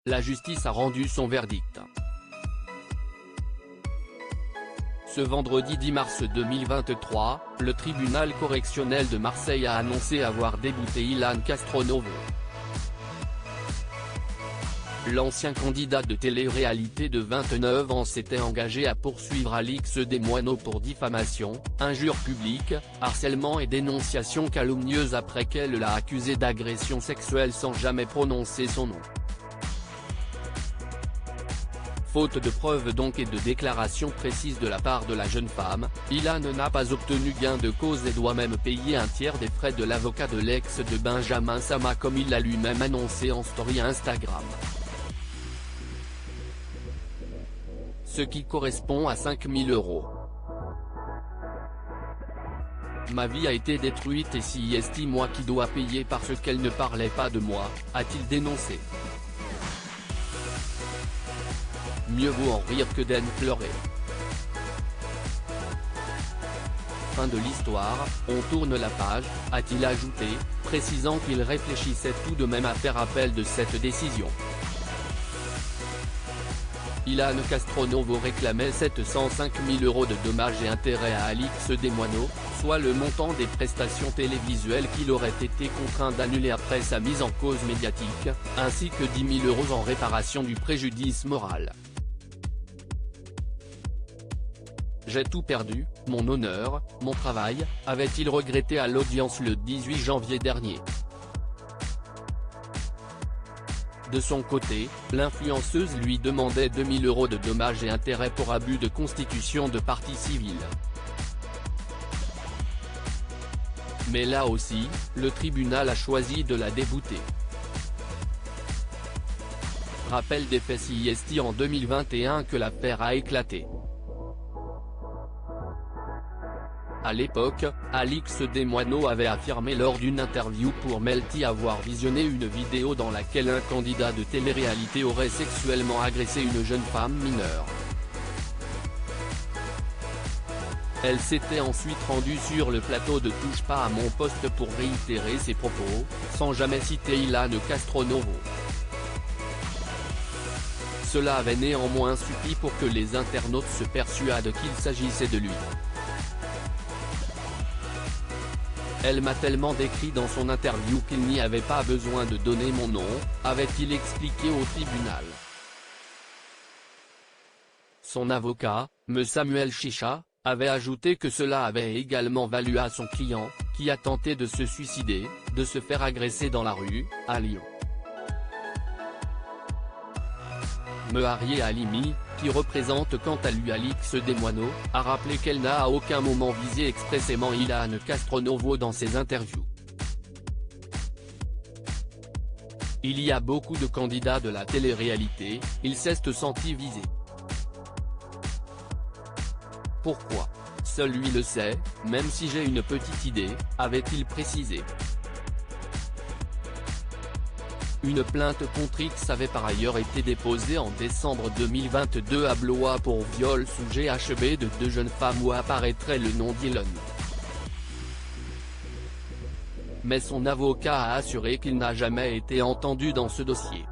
la justice a rendu son verdict. Ce vendredi 10 mars 2023, le tribunal correctionnel de Marseille a annoncé avoir débouté Ilan Castronovo. L'ancien candidat de télé-réalité de 29 ans s'était engagé à poursuivre Alix Desmoineaux pour diffamation, injure publique, harcèlement et dénonciation calomnieuse après qu'elle l'a accusé d'agression sexuelle sans jamais prononcer son nom. Faute de preuves donc et de déclarations précises de la part de la jeune femme, Ilan n'a pas obtenu gain de cause et doit même payer un tiers des frais de l'avocat de l'ex de Benjamin Sama comme il l'a lui-même annoncé en story Instagram. Ce qui correspond à 5 000 €. Ma vie a été détruite et si est moi qui dois payer parce qu'elle ne parlait pas de moi, a-t-il dénoncé. Mieux vaut en rire que d'en pleurer. Fin de l'histoire, on tourne la page, a-t-il ajouté, précisant qu'il réfléchissait tout de même à faire appel de cette décision. Ilan Castronovo réclamait 705 000 € de dommages et intérêts à Alix Desmoineaux, soit le montant des prestations télévisuelles qu'il aurait été contraint d'annuler après sa mise en cause médiatique, ainsi que 10 000 € en réparation du préjudice moral. J'ai tout perdu, mon honneur, mon travail, avait-il regretté à l'audience le 18 janvier dernier. De son côté, l'influenceuse lui demandait 2 000 € de dommages et intérêts pour abus de constitution de partie civile. Mais là aussi, le tribunal a choisi de la débouter. Rappel des faits si est en 2021 que l'affaire a éclaté. À l'époque, Alix Desmoineaux avait affirmé lors d'une interview pour Melty avoir visionné une vidéo dans laquelle un candidat de télé-réalité aurait sexuellement agressé une jeune femme mineure. Elle s'était ensuite rendue sur le plateau de Touche pas à mon poste pour réitérer ses propos, sans jamais citer Ilan Castronovo. Cela avait néanmoins suffi pour que les internautes se persuadent qu'il s'agissait de lui. Elle m'a tellement décrit dans son interview qu'il n'y avait pas besoin de donner mon nom, avait-il expliqué au tribunal. Son avocat, M. Samuel Chicha, avait ajouté que cela avait également valu à son client, qui a tenté de se suicider, de se faire agresser dans la rue, à Lyon. Meharieh Halimi, qui représente quant à lui Alix Desmoineaux, a rappelé qu'elle n'a à aucun moment visé expressément Ilan Castronovo dans ses interviews. Il y a beaucoup de candidats de la télé-réalité, il s'est senti visé. Pourquoi? Seul lui le sait, même si j'ai une petite idée, avait-il précisé. Une plainte contre X avait par ailleurs été déposée en décembre 2022 à Blois pour viol sous GHB de 2 jeunes femmes où apparaîtrait le nom d'Ilan. Mais son avocat a assuré qu'il n'a jamais été entendu dans ce dossier.